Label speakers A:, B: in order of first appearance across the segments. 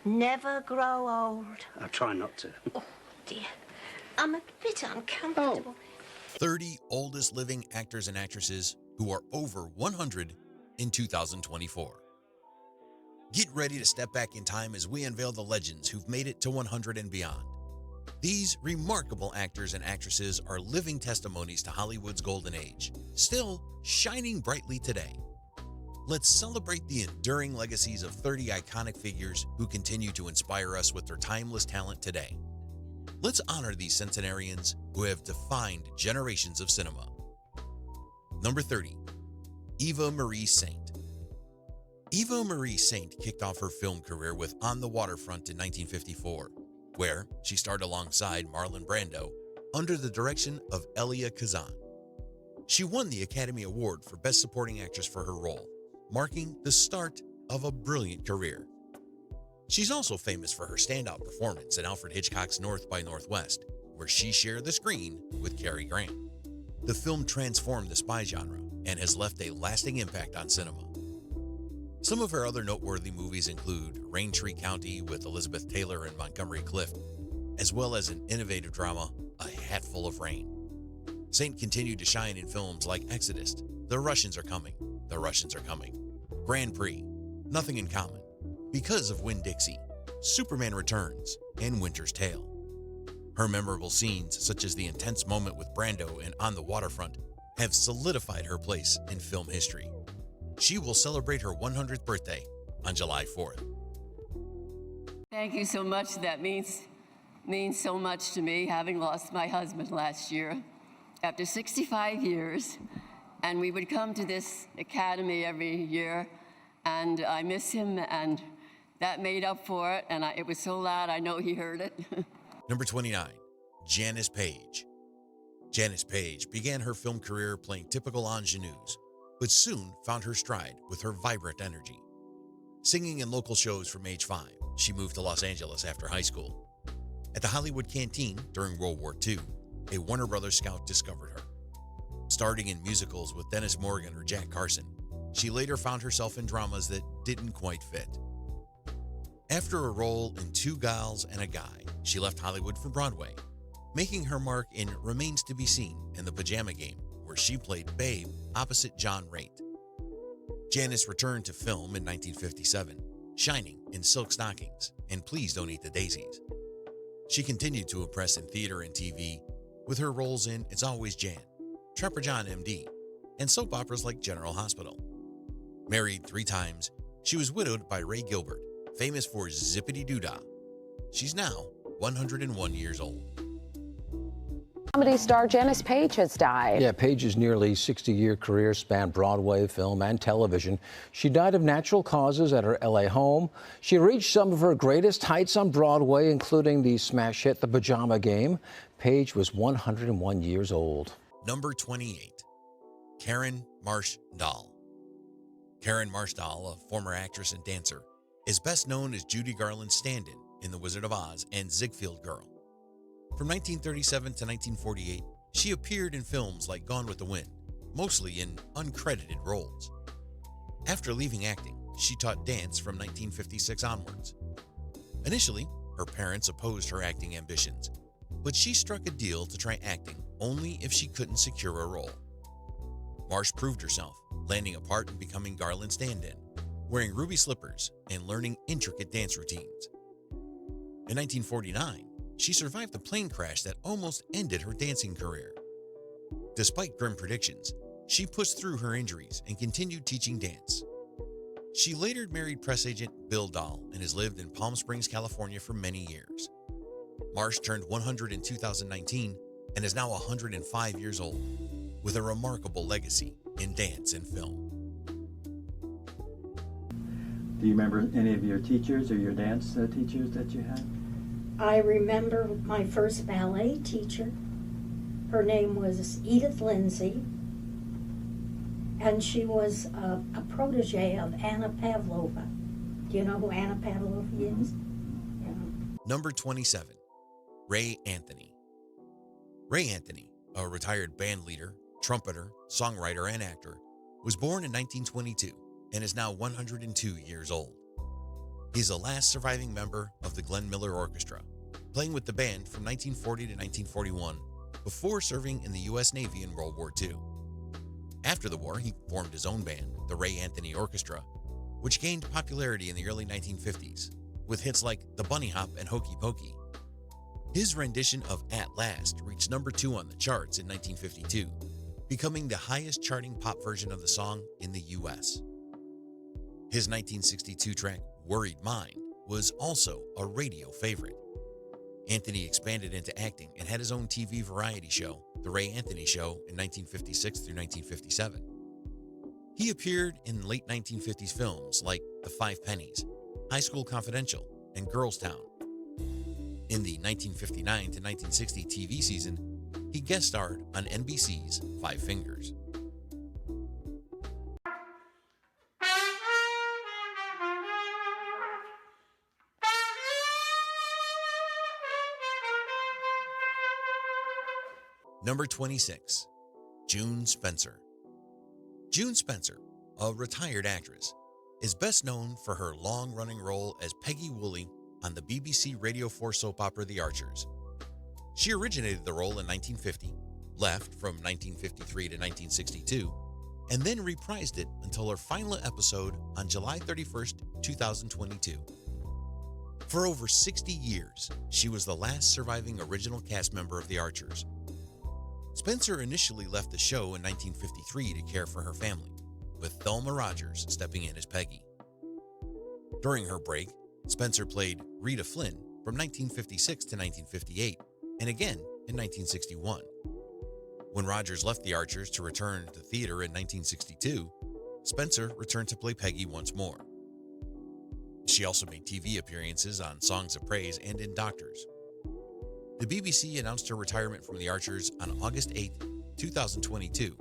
A: Never grow old.
B: I try not to.
A: Oh, dear. I'm a bit uncomfortable.
C: 30 oldest living actors and actresses who are over 100 in 2024. Get ready to step back in time as we unveil the legends who've made it to 100 and beyond. These remarkable actors and actresses are living testimonies to Hollywood's golden age, still shining brightly today. Let's celebrate the enduring legacies of 30 iconic figures who continue to inspire us with their timeless talent today. Let's honor these centenarians who have defined generations of cinema. Number 30, Eva Marie Saint. Eva Marie Saint kicked off her film career with On the Waterfront in 1954, where she starred alongside Marlon Brando under the direction of Elia Kazan. She won the Academy Award for Best Supporting Actress for her role, marking the start of a brilliant career. She's also famous for her standout performance in Alfred Hitchcock's North by Northwest, where she shared the screen with Cary Grant. The film transformed the spy genre and has left a lasting impact on cinema. Some of her other noteworthy movies include Raintree County with Elizabeth Taylor and Montgomery Clift, as well as an innovative drama, A Hatful of Rain. Saint continued to shine in films like Exodus, The Russians Are Coming, The Russians Are Coming, Grand Prix, Nothing in Common, Because of Winn-Dixie, Superman Returns, and Winter's Tale. Her memorable scenes, such as the intense moment with Brando and On the Waterfront, have solidified her place in film history. She will celebrate her 100th birthday on July 4th.
D: Thank you so much. That means so much to me, having lost my husband last year after 65 years. And we would come to this academy every year, and I miss him, and that made up for it. And it was so loud, I know he heard it.
C: Number 29, Janice Paige. Janice Paige began her film career playing typical ingenues, but soon found her stride with her vibrant energy. Singing in local shows from age 5, she moved to Los Angeles after high school. At the Hollywood Canteen during World War II, a Warner Brothers scout discovered her. Starting in musicals with Dennis Morgan or Jack Carson, she later found herself in dramas that didn't quite fit. After a role in Two Gals and a Guy, she left Hollywood for Broadway, making her mark in Remains to be Seen and The Pajama Game, where she played Babe opposite John Raitt. Janice returned to film in 1957, shining in Silk Stockings and Please Don't Eat the Daisies. She continued to impress in theater and TV with her roles in It's Always Jan, Trapper John MD, and soap operas like General Hospital. Married 3 times, she was widowed by Ray Gilbert, famous for Zippity Doo-Dah. She's now 101 years old.
E: Comedy star Janice Paige has died.
F: Yeah, Paige's nearly 60-year career spanned Broadway, film, and television. She died of natural causes at her L.A. home. She reached some of her greatest heights on Broadway, including the smash hit The Pajama Game. Paige was 101 years old.
C: Number 28, Caren Marsh Dahl. Caren Marsh Dahl, a former actress and dancer, is best known as Judy Garland's stand-in in The Wizard of Oz and Ziegfeld Girl. From 1937 to 1948, she appeared in films like Gone with the Wind, mostly in uncredited roles. After leaving acting, she taught dance from 1956 onwards. Initially, her parents opposed her acting ambitions, but she struck a deal to try acting only if she couldn't secure a role. Marsh proved herself, landing a part and becoming Garland's stand-in, wearing ruby slippers and learning intricate dance routines. In 1949, she survived a plane crash that almost ended her dancing career. Despite grim predictions, she pushed through her injuries and continued teaching dance. She later married press agent Bill Dahl and has lived in Palm Springs, California for many years. Marsh turned 100 in 2019 and is now 105 years old, with a remarkable legacy in dance and film.
G: Do you remember any of your teachers or your dance teachers that you had?
A: I remember my first ballet teacher. Her name was Edith Lindsay, and she was a protege of Anna Pavlova. Do you know who Anna Pavlova is? Yeah.
C: Number 27, Ray Anthony. Ray Anthony, a retired band leader, trumpeter, songwriter, and actor, was born in 1922 and is now 102 years old. He's the last surviving member of the Glenn Miller Orchestra, playing with the band from 1940 to 1941 before serving in the U.S. Navy in World War II. After the war, he formed his own band, the Ray Anthony Orchestra, which gained popularity in the early 1950s with hits like The Bunny Hop and Hokey Pokey. His rendition of At Last reached number 2 on the charts in 1952, becoming the highest charting pop version of the song in the U.S. His 1962 track, Worried Mind, was also a radio favorite. Anthony expanded into acting and had his own TV variety show, The Ray Anthony Show, in 1956 through 1957. He appeared in late 1950s films like The Five Pennies, High School Confidential, and Girls Town. In the 1959 to 1960 TV season, he guest starred on NBC's Five Fingers. Number 26, June Spencer. June Spencer, a retired actress, is best known for her long-running role as Peggy Woolley on the BBC Radio 4 soap opera The Archers. She originated the role in 1950, left from 1953 to 1962, and then reprised it until her final episode on July 31st, 2022. For over 60 years, she was the last surviving original cast member of The Archers. Spencer initially left the show in 1953 to care for her family, with Thelma Rogers stepping in as Peggy. During her break, Spencer played Rita Flynn from 1956 to 1958, and again in 1961. When Rogers left The Archers to return to theater in 1962, Spencer returned to play Peggy once more. She also made TV appearances on Songs of Praise and in Doctors. The BBC announced her retirement from The Archers on August 8, 2022,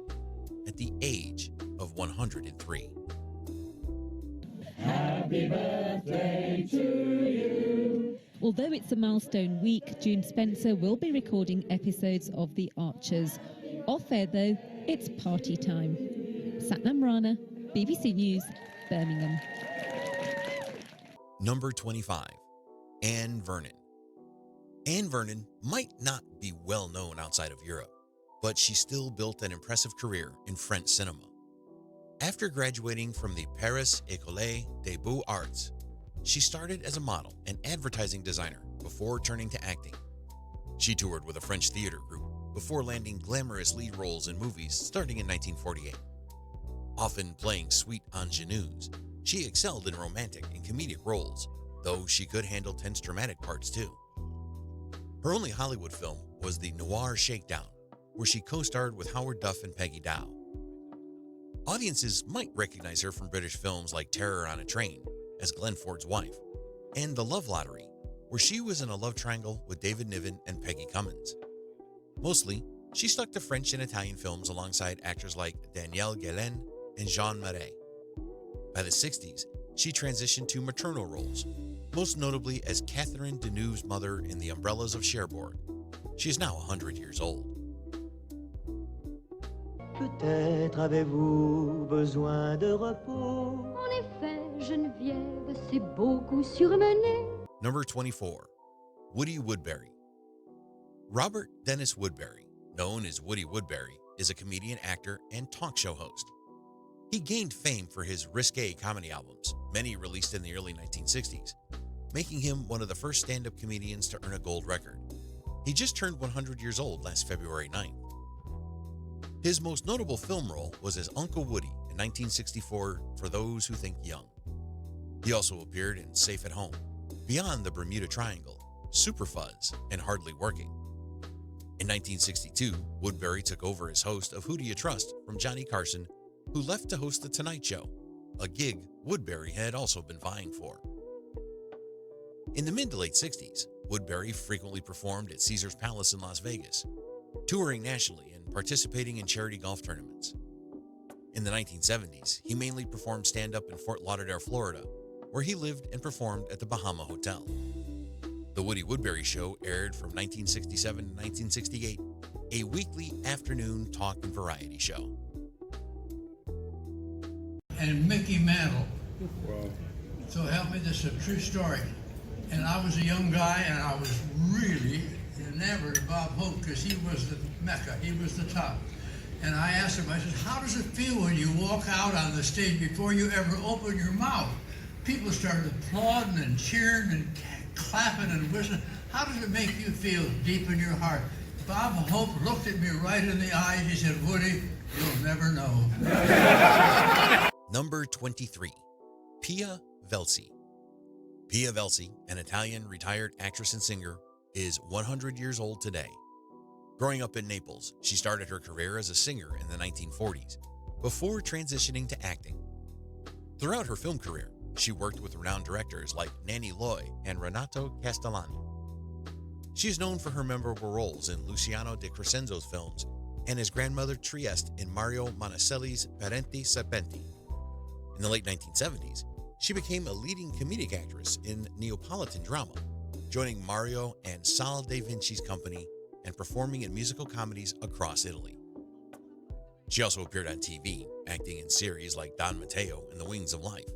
C: at the age of 103.
B: Happy birthday to you. Although it's a milestone week, June Spencer will be recording episodes of The Archers. Off air, though, it's party time. Satnam Rana, BBC News, Birmingham.
C: Number 25, Anne Vernon. Anne Vernon might not be well known outside of Europe, but she still built an impressive career in French cinema. After graduating from the Paris École des Beaux-Arts, she started as a model and advertising designer before turning to acting. She toured with a French theater group before landing glamorous lead roles in movies starting in 1948. Often playing sweet ingenues, she excelled in romantic and comedic roles, though she could handle tense dramatic parts too. Her only Hollywood film was The Noir Shakedown, where she co-starred with Howard Duff and Peggy Dow. Audiences might recognize her from British films like Terror on a Train as Glenn Ford's wife, and The Love Lottery, where she was in a love triangle with David Niven and Peggy Cummins. Mostly, she stuck to French and Italian films alongside actors like Danielle Guélen and Jean Marais. By the 60s, she transitioned to maternal roles, most notably as Catherine Deneuve's mother in The Umbrellas of Cherbourg. She is now 100 years old.
H: Peut-être avez-vous besoin de repos.
I: En effet, Geneviève, c'est beaucoup surmené.
C: Number 24, Woody Woodbury. Robert Dennis Woodbury, known as Woody Woodbury, is a comedian, actor, and talk show host. He gained fame for his risque comedy albums, many released in the early 1960s, making him one of the first stand-up comedians to earn a gold record. He just turned 100 years old last February 9th. His most notable film role was as Uncle Woody in 1964 for Those Who Think Young. He also appeared in Safe at Home, Beyond the Bermuda Triangle, Super Fuzz, and Hardly Working. In 1962, Woodbury took over as host of Who Do You Trust from Johnny Carson, who left to host The Tonight Show, a gig Woodbury had also been vying for. In the mid to late 60s, Woodbury frequently performed at Caesars Palace in Las Vegas, touring nationally and participating in charity golf tournaments. In the 1970s, he mainly performed stand-up in Fort Lauderdale, Florida, where he lived and performed at the Bahama Hotel. The Woody Woodbury Show aired from 1967 to 1968, a weekly afternoon talk and variety show.
J: And Mickey Mantle.
K: Wow.
J: So help me, this is a true story. And I was a young guy, and I was really enamored of Bob Hope because he was the mecca, he was the top. And I asked him, I said, how does it feel when you walk out on the stage before you ever open your mouth? People started applauding and cheering and clapping and whistling. How does it make you feel deep in your heart? Bob Hope looked at me right in the eyes. He said, Woody, you'll never know.
C: Number 23, Pia Velsi. Pia Velsi, an Italian retired actress and singer, is 100 years old today. Growing up in Naples, she started her career as a singer in the 1940s, before transitioning to acting. Throughout her film career, she worked with renowned directors like Nanni Loy and Renato Castellani. She is known for her memorable roles in Luciano de Crescenzo's films and as grandmother Trieste in Mario Monicelli's Parenti Serpenti. In the late 1970s, she became a leading comedic actress in Neapolitan drama, joining Mario and Sal De Vinci's company and performing in musical comedies across Italy. She also appeared on TV, acting in series like Don Matteo and The Wings of Life.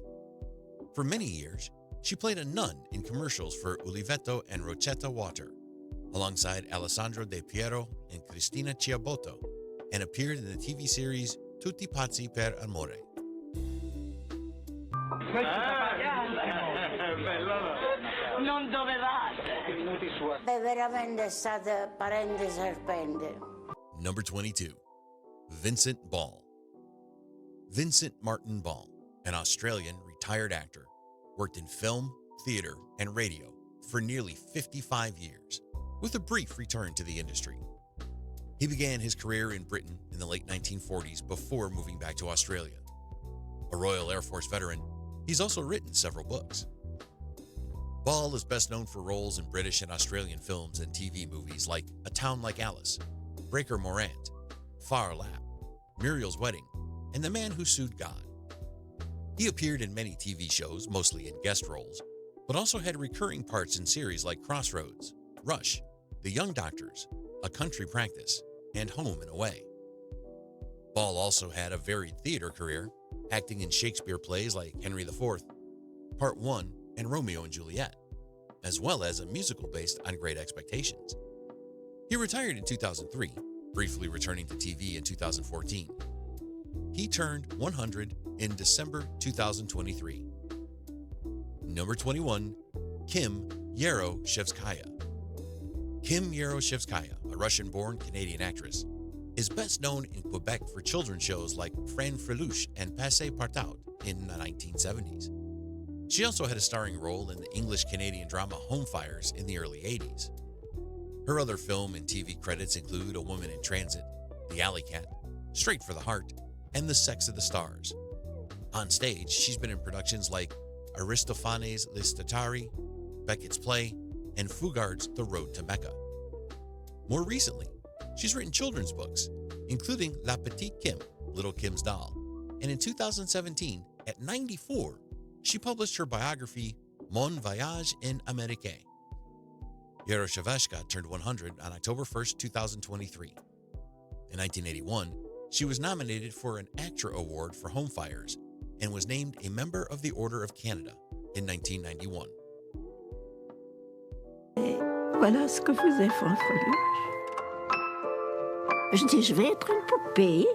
C: For many years, she played a nun in commercials for Uliveto and Rocetta Water, alongside Alessandro De Piero and Cristina Ciabotto, and appeared in the TV series Tutti Pazzi per Amore.
K: Non dovevate. È veramente stata parente serpente.
C: Number 22, Vincent Ball. Vincent Martin Ball, an Australian retired actor, worked in film, theater, and radio for nearly 55 years, with a brief return to the industry. He began his career in Britain in the late 1940s before moving back to Australia. A Royal Air Force veteran, he's also written several books. Ball is best known for roles in British and Australian films and TV movies like A Town Like Alice, Breaker Morant, Far Lap, Muriel's Wedding, and The Man Who Sued God. He appeared in many TV shows, mostly in guest roles, but also had recurring parts in series like Crossroads, Rush, The Young Doctors, A Country Practice, and Home and Away. Ball also had a varied theater career, acting in Shakespeare plays like Henry IV, Part 1, and Romeo and Juliet, as well as a musical based on Great Expectations. He retired in 2003, briefly returning to TV in 2014. He turned 100 in December 2023. Number 21, Kim Yaroshevskaya. Kim Yaroshevskaya, a Russian-born Canadian actress, is best known in Quebec for children's shows like Fran Freluche and Passé Partout in the 1970s. She also had a starring role in the English-Canadian drama Home Fires in the early 80s. Her other film and TV credits include A Woman in Transit, The Alley Cat, Straight for the Heart, and The Sex of the Stars. On stage, she's been in productions like Aristophanes' Listatari, Beckett's Play, and Fugard's The Road to Mecca. More recently, she's written children's books, including La Petite Kim, Little Kim's Doll, and in 2017, at 94, she published her biography, Mon Voyage en Amérique. Yaroshevskaya turned 100 on October 1, 2023. In 1981, she was nominated for an ACTRA Award for Home Fires and was named a member of the Order of Canada in 1991.
L: Voilà ce que faisait Fanfreluche. Je dis, je vais être une poupée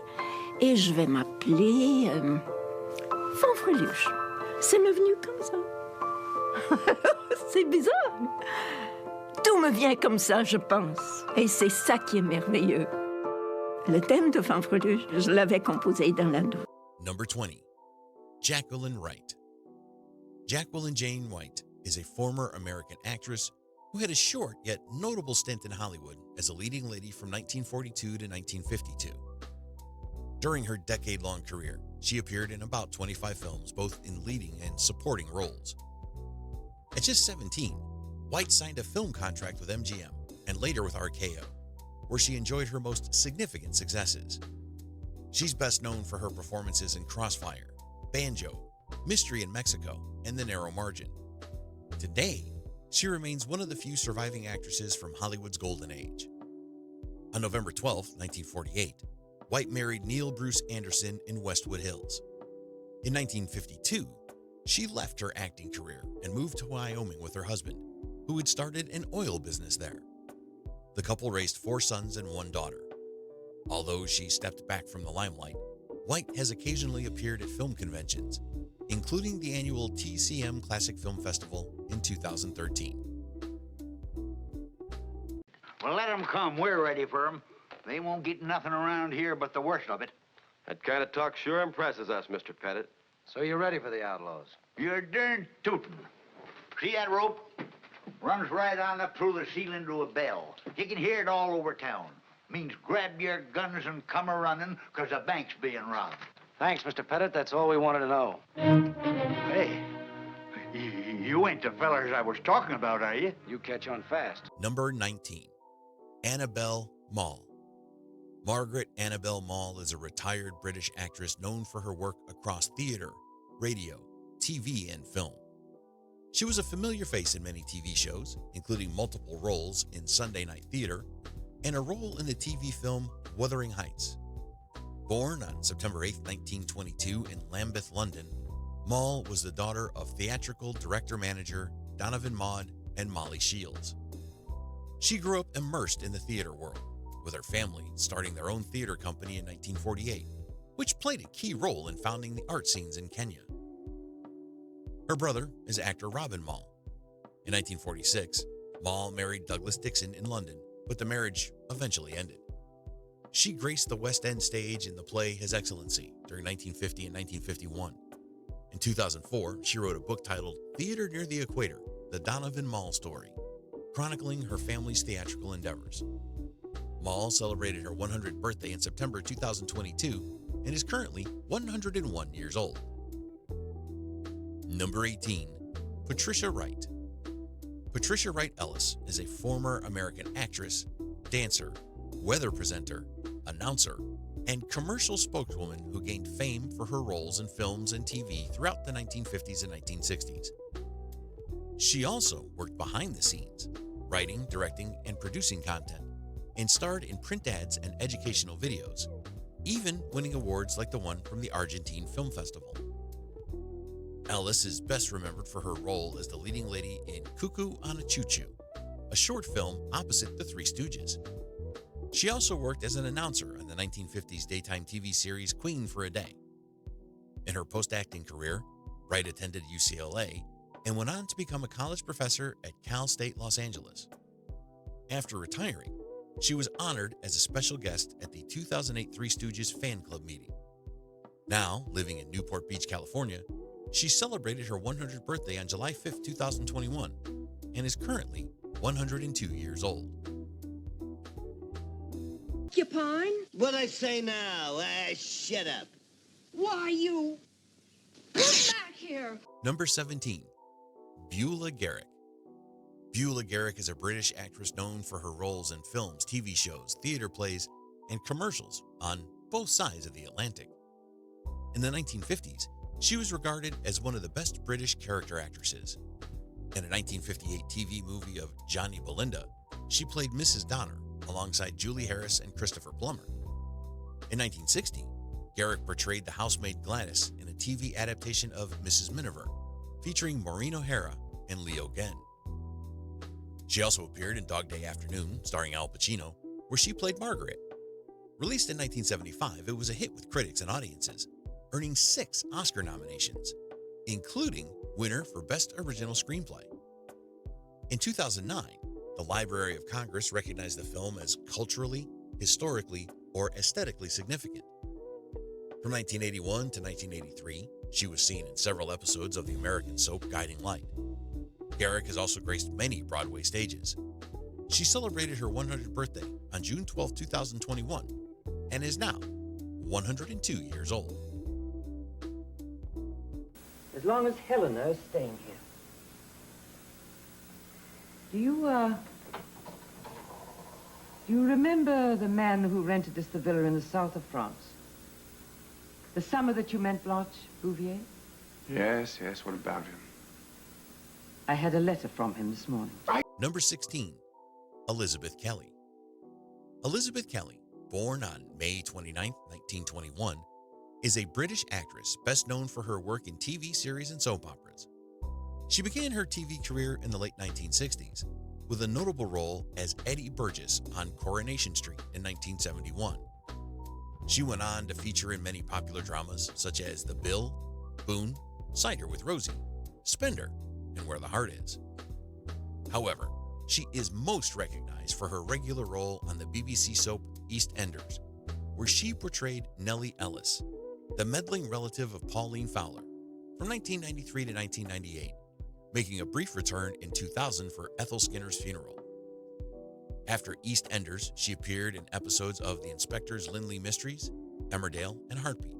L: et je vais m'appeler Fanfreluche. C'est me venu comme ça. C'est bizarre. Tout me vient comme ça, je pense. Et c'est ça qui est merveilleux. Le thème de Fanfreluche, je l'avais composé dans la douche.
C: Number 20, Jacqueline Wright. Jacqueline Jane White is a former American actress who had a short yet notable stint in Hollywood as a leading lady from 1942 to 1952. During her decade-long career, she appeared in about 25 films, both in leading and supporting roles. At just 17, White signed a film contract with MGM and later with RKO, where she enjoyed her most significant successes. She's best known for her performances in Crossfire, Banjo, Mystery in Mexico, and The Narrow Margin. Today, she remains one of the few surviving actresses from Hollywood's golden age. On November 12, 1948, White married Neil Bruce Anderson in Westwood Hills. In 1952, She left her acting career and moved to Wyoming with her husband, who had started an oil business there. The couple raised 4 sons and 1 daughter. Although she stepped back from the limelight, White has occasionally appeared at film conventions, including the annual TCM Classic Film Festival in 2013.
M: Well, let them come. We're ready for them. They won't get nothing around here but the worst of it.
N: That kind of talk sure impresses us, Mr. Pettit.
O: So you're ready for the outlaws?
M: You're darn tootin'. See that rope? Runs right on up through the ceiling to a bell. You can hear it all over town. Means grab your guns and come a-running, 'cause the bank's being robbed.
O: Thanks, Mr. Pettit. That's all we wanted to know.
M: Hey, you ain't the fellers I was talking about, are you?
O: You catch on fast.
C: Number 19, Annabel Maule. Margaret Annabel Maule is a retired British actress known for her work across theater, radio, TV, and film. She was a familiar face in many TV shows, including multiple roles in Sunday Night Theater and a role in the TV film Wuthering Heights. Born on September 8, 1922 in Lambeth, London, Maule was the daughter of theatrical director-manager Donovan Maud and Molly Shields. She grew up immersed in the theater world, with her family starting their own theater company in 1948, which played a key role in founding the art scenes in Kenya. Her brother is actor Robin Maule. In 1946, Maule married Douglas Dixon in London, but the marriage eventually ended. She graced the West End stage in the play His Excellency during 1950 and 1951. In 2004, she wrote a book titled Theater Near the Equator, The Donovan Maule Story, chronicling her family's theatrical endeavors. Maule celebrated her 100th birthday in September 2022 and is currently 101 years old. Number 18, Patricia Wright. Patricia Wright Ellis is a former American actress, dancer, weather presenter, announcer, and commercial spokeswoman who gained fame for her roles in films and TV throughout the 1950s and 1960s. She also worked behind the scenes, writing, directing, and producing content, and starred in print ads and educational videos, even winning awards like the one from the Argentine Film Festival. Ellis is best remembered for her role as the leading lady in Cuckoo on a Choo-Choo, a short film opposite the Three Stooges. She also worked as an announcer on the 1950s daytime TV series Queen for a Day. In her post-acting career, Wright attended UCLA and went on to become a college professor at Cal State Los Angeles. After retiring, she was honored as a special guest at the 2008 Three Stooges fan club meeting. Now, living in Newport Beach, California, she celebrated her 100th birthday on July 5, 2021, and is currently 102 years old.
P: Porcupine?
Q: What I say now? Shut up.
P: Why, you... Come back here!
C: Number 17, Beulah Garrick. Beulah Garrick is a British actress known for her roles in films, TV shows, theater plays, and commercials on both sides of the Atlantic. In the 1950s, she was regarded as one of the best British character actresses. In a 1958 TV movie of Johnny Belinda, she played Mrs. Donner alongside Julie Harris and Christopher Plummer. In 1960, Garrick portrayed the housemaid Gladys in a TV adaptation of Mrs. Miniver, featuring Maureen O'Hara and Leo Genn. She also appeared in Dog Day Afternoon, starring Al Pacino, where she played Margaret. Released in 1975, it was a hit with critics and audiences, earning 6 Oscar nominations, including winner for Best Original Screenplay. In 2009, the Library of Congress recognized the film as culturally, historically, or aesthetically significant. From 1981 to 1983, she was seen in several episodes of the American soap Guiding Light. Garrick has also graced many Broadway stages. She celebrated her 100th birthday on June 12, 2021, and is now 102 years old.
R: As long as Helena is staying here. Do you remember the man who rented us the villa in the south of France? The summer that you met Blanche Bouvier?
S: Yes, what about him?
R: I had a letter from him this morning.
C: Number 16, Elisabeth Kelly. Elisabeth Kelly, born on May 29, 1921, is a British actress best known for her work in TV series and soap operas. She began her TV career in the late 1960s with a notable role as Eddie Burgess on Coronation Street in 1971. She went on to feature in many popular dramas such as The Bill, Boone, Cider with Rosie, Spender, and Where the Heart Is. However, she is most recognized for her regular role on the BBC soap EastEnders, where she portrayed Nellie Ellis, the meddling relative of Pauline Fowler, from 1993 to 1998, making a brief return in 2000 for Ethel Skinner's funeral. After EastEnders, she appeared in episodes of The Inspector's Lindley Mysteries, Emmerdale, and Heartbeat.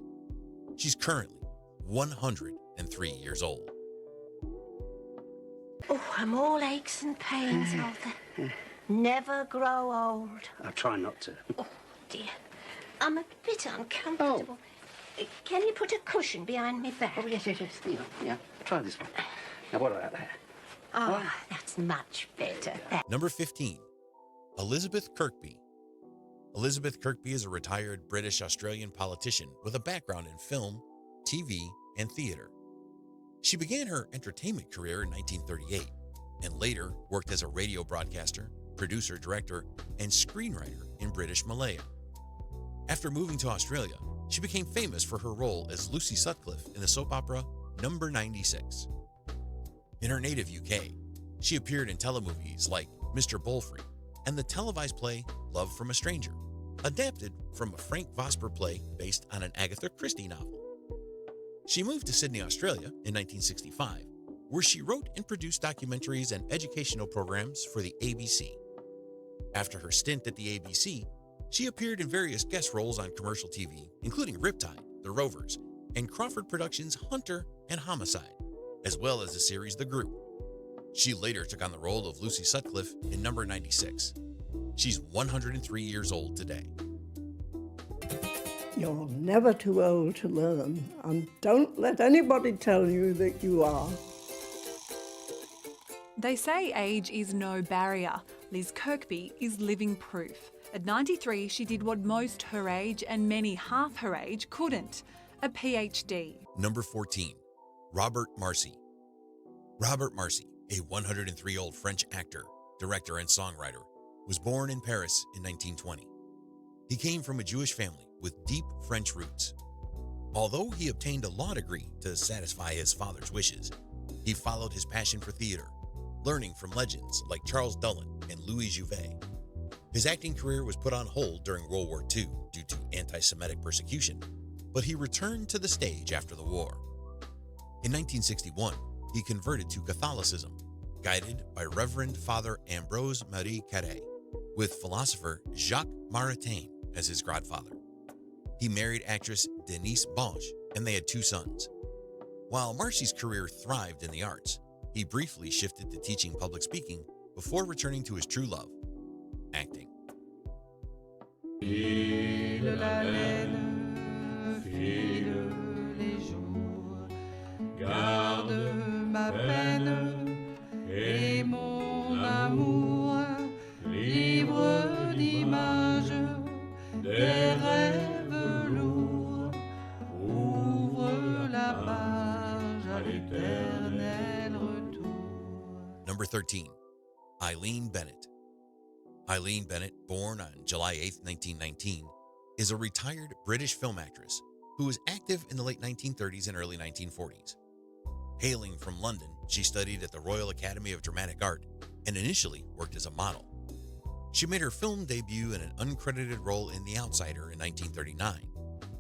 C: She's currently 103 years old.
K: Oh, I'm all aches and pains, Arthur. Never grow old.
T: I try not to.
K: Oh, dear. I'm a bit uncomfortable. Can you put a cushion behind my back?
T: Oh, yes. Yeah. Try this one. Now, what about that?
K: Oh, that's much better.
C: Number 15, Elisabeth Kirkby. Elisabeth Kirkby is a retired British-Australian politician with a background in film, TV, and theater. She began her entertainment career in 1938 and later worked as a radio broadcaster, producer, director, and screenwriter in British Malaya. After moving to Australia, she became famous for her role as Lucy Sutcliffe in the soap opera Number 96. In her native UK, she appeared in telemovies like Mr. Bolfrey and the televised play Love from a Stranger, adapted from a Frank Vosper play based on an Agatha Christie novel. She moved to Sydney, Australia in 1965, where she wrote and produced documentaries and educational programs for the ABC. After her stint at the ABC, she appeared in various guest roles on commercial TV, including Riptide, The Rovers, and Crawford Productions' Hunter and Homicide, as well as the series The Group. She later took on the role of Lucy Sutcliffe in Number 96. She's 103 years old today.
U: You're never too old to learn, and don't let anybody tell you that you are.
V: They say age is no barrier. Liz Kirkby is living proof. At 93, she did what most her age and many half her age couldn't, a PhD.
C: Number 14, Robert Marcy. Robert Marcy, a 103-year-old French actor, director, and songwriter, was born in Paris in 1920. He came from a Jewish family with deep French roots. Although he obtained a law degree to satisfy his father's wishes, he followed his passion for theater, learning from legends like Charles Dulin and Louis Jouvet. His acting career was put on hold during World War II due to anti-Semitic persecution, but he returned to the stage after the war. In 1961, he converted to Catholicism, guided by Reverend Father Ambroise Marie Carré, with philosopher Jacques Maritain as his godfather. He married actress Denise Bache, and they had 2 sons. While Marcy's career thrived in the arts, he briefly shifted to teaching public speaking before returning to his true love, acting.
W: File la laine, file les jours, garde ma peine et mon amour, livre d'images, des rêves lourds, ouvre la page à l'éternel retour.
C: Number 13, Eileen Bennett. Eileen Bennett, born on July 8, 1919, is a retired British film actress who was active in the late 1930s and early 1940s. Hailing from London, she studied at the Royal Academy of Dramatic Art and initially worked as a model. She made her film debut in an uncredited role in The Outsider in 1939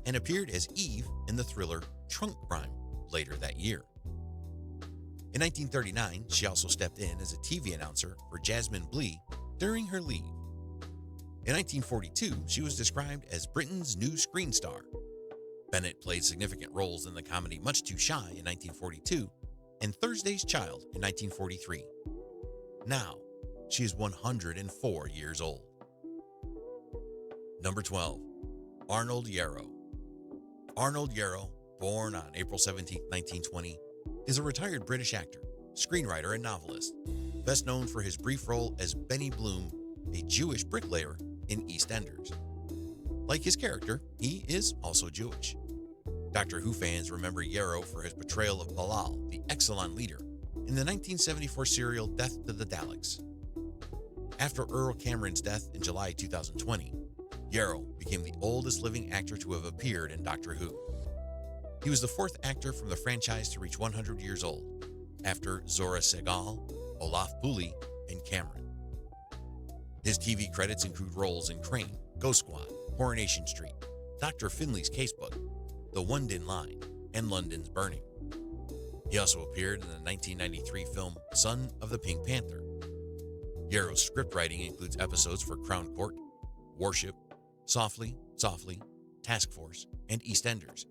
C: and appeared as Eve in the thriller Trunk Crime later that year. In 1939, she also stepped in as a TV announcer for Jasmine Blee during her leave. In 1942, she was described as Britain's new screen star. Bennett played significant roles in the comedy Much Too Shy in 1942 and Thursday's Child in 1943. Now, she is 104 years old. Number 12, Arnold Yarrow. Arnold Yarrow, born on April 17, 1920, is a retired British actor, screenwriter, and novelist, best known for his brief role as Benny Bloom, a Jewish bricklayer in EastEnders. Like his character, he is also Jewish. Doctor Who fans remember Yarrow for his portrayal of Ballal, the Exelon leader, in the 1974 serial Death to the Daleks. After Earl Cameron's death in July 2020, Yarrow became the oldest living actor to have appeared in Doctor Who. He was the fourth actor from the franchise to reach 100 years old, after Zora Segal, Olaf Bulli, and Cameron. His TV credits include roles in Crane, Ghost Squad, Coronation Street, Dr. Finley's Casebook, The One Din Line, and London's Burning. He also appeared in the 1993 film Son of the Pink Panther. Yarrow's scriptwriting includes episodes for Crown Court, Warship, Softly, Softly, Task Force, and EastEnders.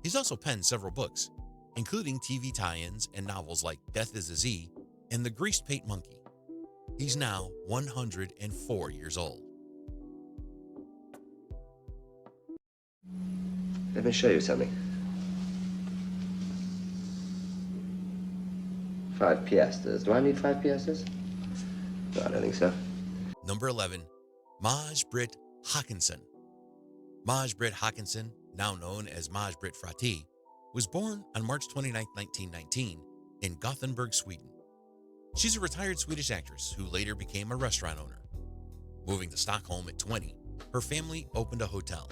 C: He's also penned several books, including TV tie-ins and novels like Death is a Z and The Greased Paint Monkey. He's now 104 years old.
D: Let me show you something. 5 piastres. Do I need 5 piastres? No, I don't think so.
C: Number 11, Maj-Britt Håkansson. Maj-Britt Håkansson, now known as Maj-Britt Frati, was born on March 29, 1919, in Gothenburg, Sweden. She's a retired Swedish actress who later became a restaurant owner. Moving to Stockholm at 20, her family opened a hotel.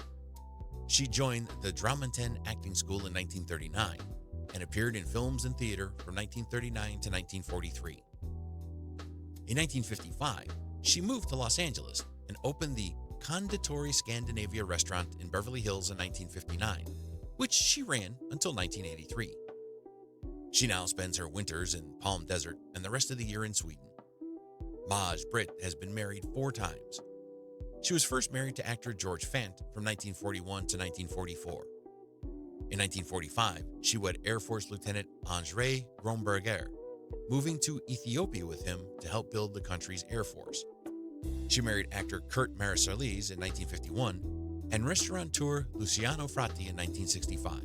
C: She joined the Dramatiska Acting School in 1939 and appeared in films and theater from 1939 to 1943. In 1955, she moved to Los Angeles and opened the Konditori Scandinavia restaurant in Beverly Hills in 1959, which she ran until 1983. She now spends her winters in Palm Desert and the rest of the year in Sweden. Maj-Britt has been married 4 times. She was first married to actor George Fant from 1941 to 1944. In 1945, she wed Air Force Lieutenant André Gromberger, moving to Ethiopia with him to help build the country's Air Force. She married actor Kurt Marasalis in 1951 and restaurateur Luciano Frati in 1965.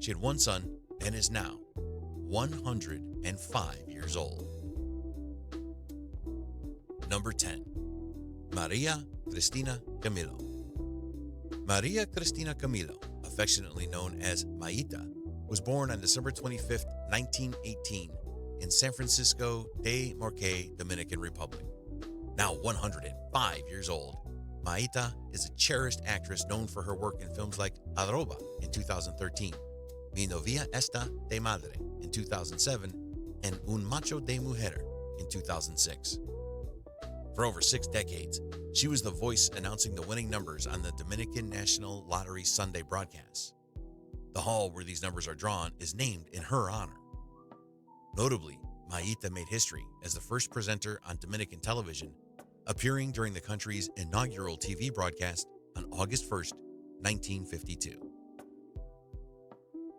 C: She had 1 son and is now 105 years old. Number 10, María Cristina Camilo. María Cristina Camilo, affectionately known as Maita, was born on December 25, 1918, in San Francisco de Morque, Dominican Republic. Now 105 years old, Maita is a cherished actress known for her work in films like Arroba in 2013, Mi novia esta de madre in 2007, and Un macho de mujer in 2006. For over 6 decades, she was the voice announcing the winning numbers on the Dominican National Lottery Sunday broadcasts. The hall where these numbers are drawn is named in her honor. Notably, Maita made history as the first presenter on Dominican television, appearing during the country's inaugural TV broadcast on August 1st, 1952.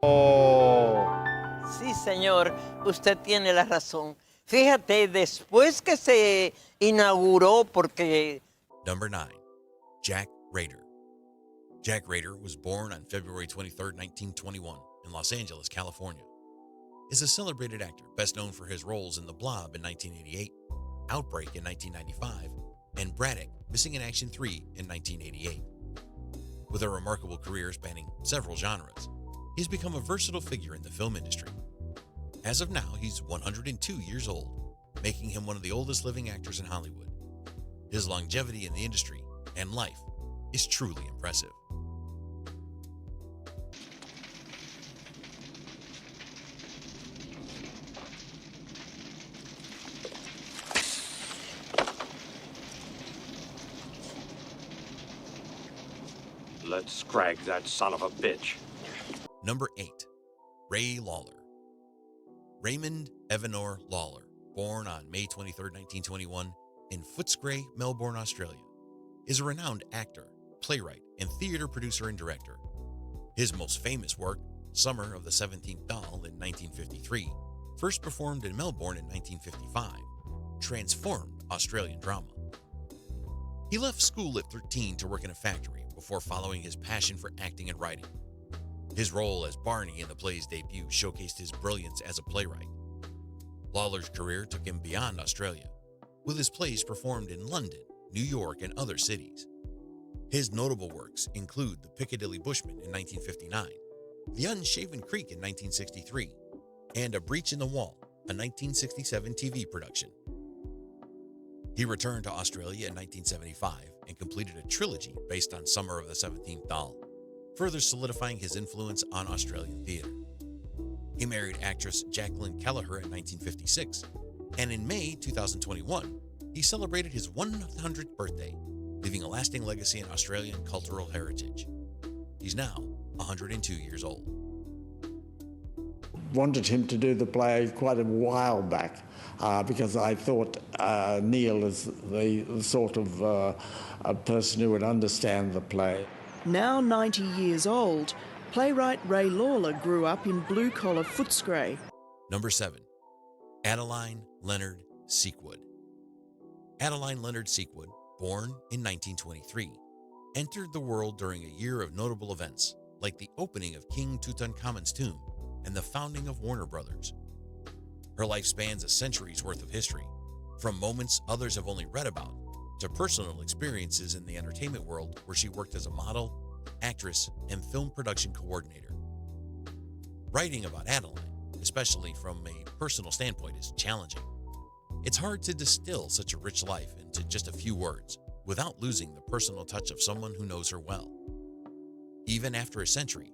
E: Oh, sí, señor, usted tiene la razón. Fíjate, después que se inauguró, porque...
C: Number 9, Jack Rader. Jack Rader was born on February 23, 1921, in Los Angeles, California. Is a celebrated actor, best known for his roles in The Blob in 1988, Outbreak in 1995, and Braddock, Missing in Action 3 in 1988. With a remarkable career spanning several genres, he's become a versatile figure in the film industry. As of now, he's 102 years old, making him one of the oldest living actors in Hollywood. His longevity in the industry and life is truly impressive.
F: Let's scrag that son of a bitch.
C: Number 8, Ray Lawler. Raymond Evanor Lawler, born on May 23, 1921, in Footscray, Melbourne, Australia, is a renowned actor, playwright, and theater producer and director. His most famous work, Summer of the 17th Doll in 1953, first performed in Melbourne in 1955, transformed Australian drama. He left school at 13 to work in a factory before following his passion for acting and writing. His role as Barney in the play's debut showcased his brilliance as a playwright. Lawler's career took him beyond Australia, with his plays performed in London, New York, and other cities. His notable works include The Piccadilly Bushman in 1959, The Unshaven Creek in 1963, and A Breach in the Wall, a 1967 TV production. He returned to Australia in 1975 and completed a trilogy based on Summer of the 17th Doll, further solidifying his influence on Australian theatre. He married actress Jacqueline Kelleher in 1956, and in May 2021, he celebrated his 100th birthday, leaving a lasting legacy in Australian cultural heritage. He's now 102 years old.
U: Wanted him to do the play quite a while back because I thought Neil is the sort of a person who would understand the play.
A: Now 90 years old, playwright Ray Lawler grew up in blue-collar Footscray.
C: Number 7. Adeline Leonard Seakwood. Adeline Leonard Seakwood, born in 1923, entered the world during a year of notable events like the opening of King Tutankhamun's tomb and the founding of Warner Brothers. Her life spans a century's worth of history, from moments others have only read about to personal experiences in the entertainment world where she worked as a model, actress, and film production coordinator. Writing about Adeline, especially from a personal standpoint, is challenging. It's hard to distill such a rich life into just a few words without losing the personal touch of someone who knows her well. Even after a century,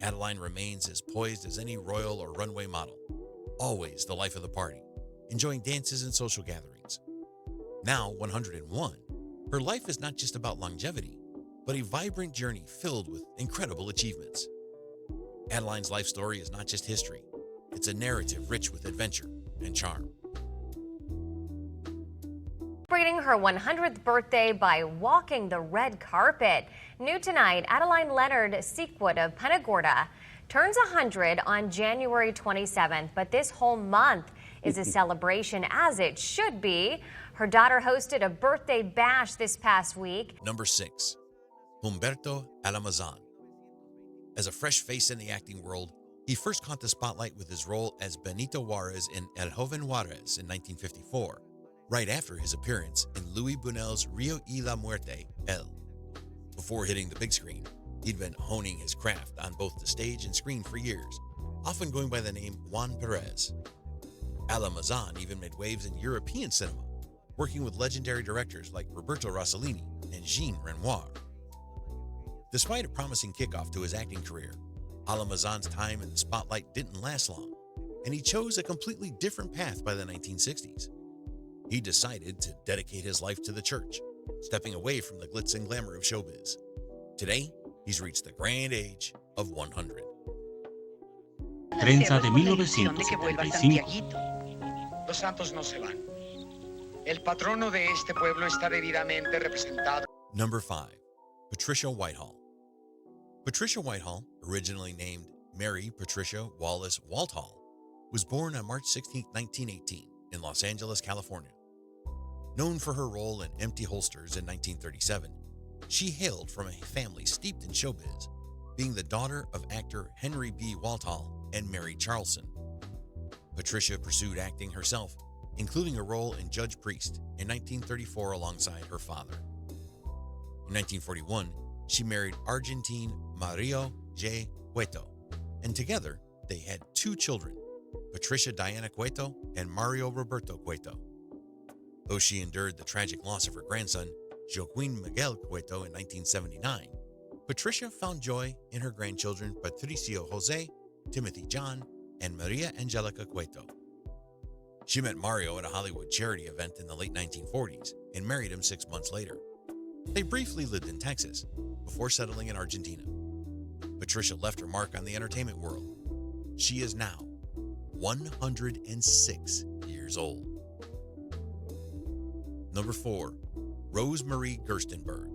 C: Adeline remains as poised as any royal or runway model, always the life of the party, enjoying dances and social gatherings. Now 101, her life is not just about longevity, but a vibrant journey filled with incredible achievements. Adeline's life story is not just history, it's a narrative rich with adventure and charm.
B: Celebrating her 100th birthday by walking the red carpet. New tonight, Adeline Leonard Seakwood of Punta Gorda turns 100 on January 27th, but this whole month is a celebration, as it should be. Her daughter hosted a birthday bash this past week.
C: Number 6. Humberto Almazán. As a fresh face in the acting world, he first caught the spotlight with his role as Benito Juarez in El Joven Juarez in 1954. Right after his appearance in Luis Buñuel's Rio y la Muerte, El. Before hitting the big screen, he'd been honing his craft on both the stage and screen for years, often going by the name Juan Perez. Almazán even made waves in European cinema, working with legendary directors like Roberto Rossellini and Jean Renoir. Despite a promising kickoff to his acting career, Almazán's time in the spotlight didn't last long, and he chose a completely different path by the 1960s. He decided to dedicate his life to the church, stepping away from the glitz and glamour of showbiz. Today, he's reached the grand age of 100.
G: Prensa de 1975.
X: Los santos no se van. El patrono de este pueblo está debidamente representado.
C: Number 5. Patricia Whitehall. Patricia Whitehall, originally named Mary Patricia Wallace Walthall, was born on March 16, 1918, in Los Angeles, California. Known for her role in Empty Holsters in 1937, she hailed from a family steeped in showbiz, being the daughter of actor Henry B. Walthall and Mary Charlson. Patricia pursued acting herself, including a role in Judge Priest in 1934 alongside her father. In 1941, she married Argentine Mario J. Cueto, and together they had 2 children, Patricia Diana Cueto and Mario Roberto Cueto. Though she endured the tragic loss of her grandson, Joaquin Miguel Cueto, in 1979, Patricia found joy in her grandchildren Patricio Jose, Timothy John, and Maria Angelica Cueto. She met Mario at a Hollywood charity event in the late 1940s and married him 6 months later. They briefly lived in Texas before settling in Argentina. Patricia left her mark on the entertainment world. She is now 106 years old. Number 4. Rosemarie Gerstenberg.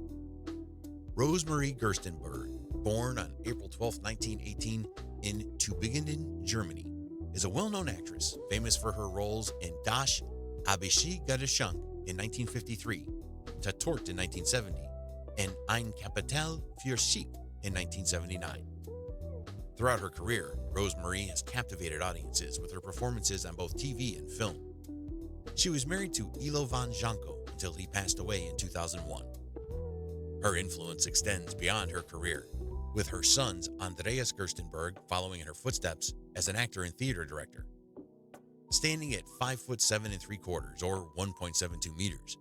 C: Rosemarie Gerstenberg, born on April 12, 1918 in Tübingen, Germany, is a well-known actress famous for her roles in Das Abschiedgeschenk in 1953, Tatort in 1970, and Ein Kapital für sich in 1979. Throughout her career, Rosemarie has captivated audiences with her performances on both TV and film. She was married to Ilo von Janko until he passed away in 2001. Her influence extends beyond her career, with her sons Andreas Gerstenberg following in her footsteps as an actor and theater director. Standing at 5'7" 3/4" or 1.72 meters,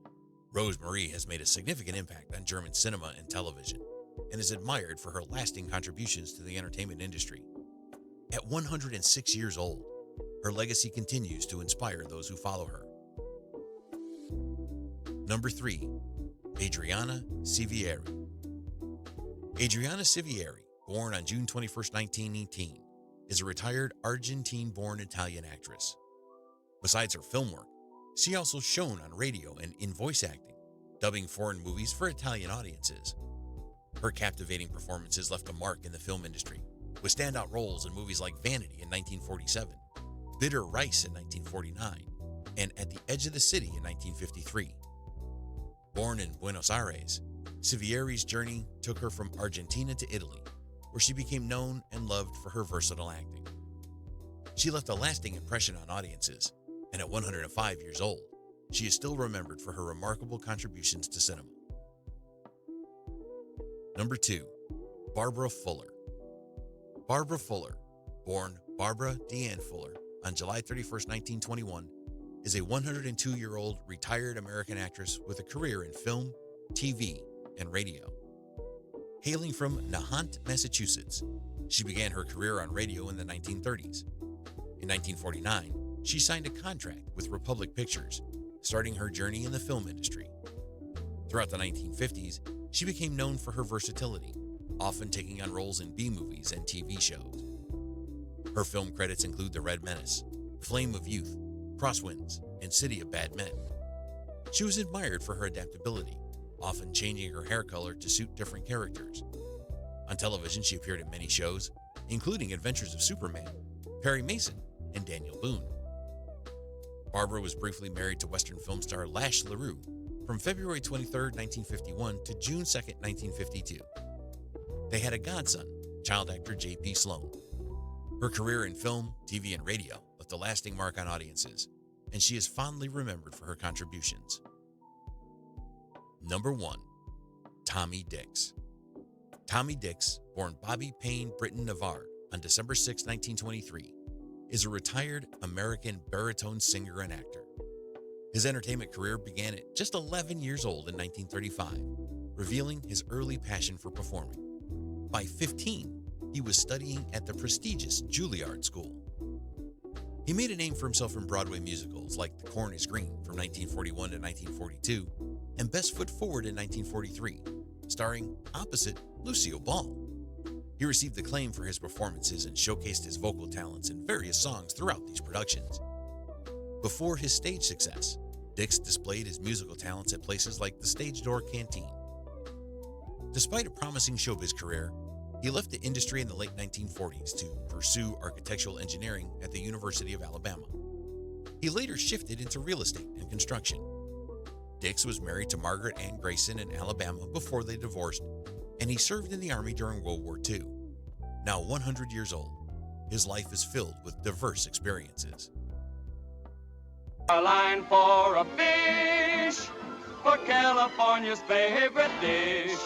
C: Rosemarie has made a significant impact on German cinema and television and is admired for her lasting contributions to the entertainment industry. At 106 years old, her legacy continues to inspire those who follow her. Number 3. Adriana Sivieri. Adriana Sivieri, born on June 21, 1918, is a retired Argentine-born Italian actress. Besides her film work, she also shone on radio and in voice acting, dubbing foreign movies for Italian audiences. Her captivating performances left a mark in the film industry, with standout roles in movies like Vanity in 1947, Bitter Rice in 1949, and At the Edge of the City in 1953. Born in Buenos Aires, Sivieri's journey took her from Argentina to Italy, where she became known and loved for her versatile acting. She left a lasting impression on audiences, and at 105 years old, she is still remembered for her remarkable contributions to cinema. Number 2. Barbara Fuller. Barbara Fuller, born Barbara Deanne Fuller on July 31, 1921, is a 102-year-old retired American actress with a career in film, TV, and radio. Hailing from Nahant, Massachusetts, she began her career on radio in the 1930s. In 1949, she signed a contract with Republic Pictures, starting her journey in the film industry. Throughout the 1950s, she became known for her versatility, often taking on roles in B-movies and TV shows. Her film credits include The Red Menace, Flame of Youth, Crosswinds, and City of Bad Men. She was admired for her adaptability, often changing her hair color to suit different characters. On television, she appeared in many shows, including Adventures of Superman, Perry Mason, and Daniel Boone. Barbara was briefly married to Western film star Lash LaRue from February 23, 1951 to June 2, 1952. They had a godson, child actor J.P. Sloan. Her career in film, TV, and radio left a lasting mark on audiences, and she is fondly remembered for her contributions. Number 1. Tommy Dix. Tommy Dix, born Bobby Payne Britton Navarre on December 6, 1923, is a retired American baritone singer and actor. His entertainment career began at just 11 years old in 1935, revealing his early passion for performing. By 15, he was studying at the prestigious Juilliard School. He made a name for himself in Broadway musicals like The Corn is Green from 1941 to 1942 and Best Foot Forward in 1943, starring opposite Lucille Ball. He received acclaim for his performances and showcased his vocal talents in various songs throughout these productions. Before his stage success, Dix displayed his musical talents at places like the Stage Door Canteen. Despite a promising showbiz career, he left the industry in the late 1940s to pursue architectural engineering at the University of Alabama. He later shifted into real estate and construction. Dix was married to Margaret Ann Grayson in Alabama before they divorced, and he served in the Army during World War II. Now 100 years old, his life is filled with diverse experiences.
W: A line for a fish, for California's favorite dish.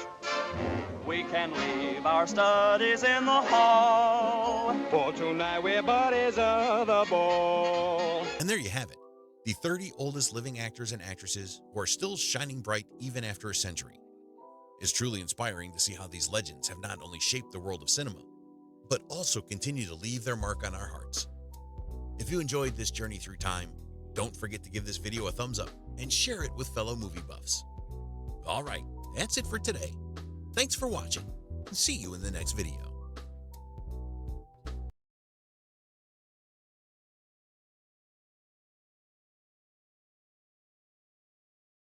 W: We can leave our studies in the hall, for tonight we're buddies of the ball.
C: And there you have it, the 30 oldest living actors and actresses who are still shining bright even after a century. It's truly inspiring to see how these legends have not only shaped the world of cinema, but also continue to leave their mark on our hearts. If you enjoyed this journey through time, don't forget to give this video a thumbs up and share it with fellow movie buffs. All right, that's it for today. Thanks for watching, and see you in the next video.